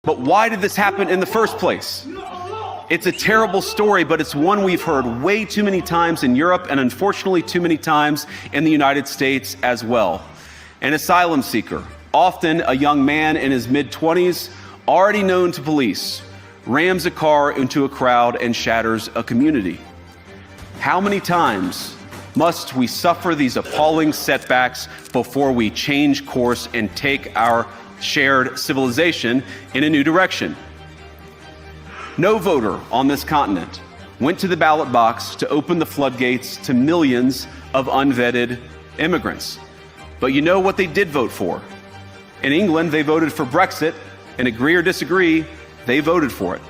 But why did this happen in the first place? It's a terrible story, but it's one we've heard way too many times in Europe and unfortunately too many times in the United States as well. An asylum seeker, often a young man in his mid-20s, already known to police, rams a car into a crowd and shatters a community. How many times must we suffer these appalling setbacks before we change course and take our shared civilization in a new direction? No voter on this continent went to the ballot box to open the floodgates to millions of unvetted immigrants. But you know what they did vote for? In England, they voted for Brexit, and agree or disagree, they voted for it.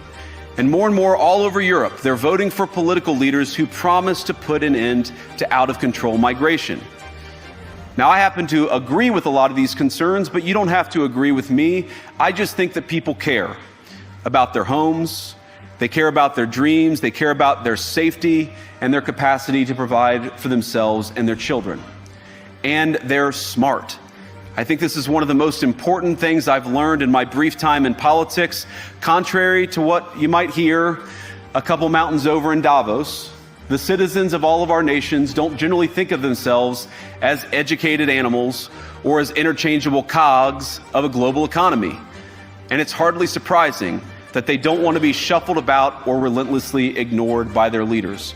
And more all over Europe, they're voting for political leaders who promise to put an end to out-of-control migration. Now, I happen to agree with a lot of these concerns, but you don't have to agree with me. I just think that people care about their homes, they care about their dreams, they care about their safety and their capacity to provide for themselves and their children. And they're smart. I think this is one of the most important things I've learned in my brief time in politics. Contrary to what you might hear a couple mountains over in Davos, the citizens of all of our nations don't generally think of themselves as educated animals or as interchangeable cogs of a global economy. And it's hardly surprising that they don't want to be shuffled about or relentlessly ignored by their leaders.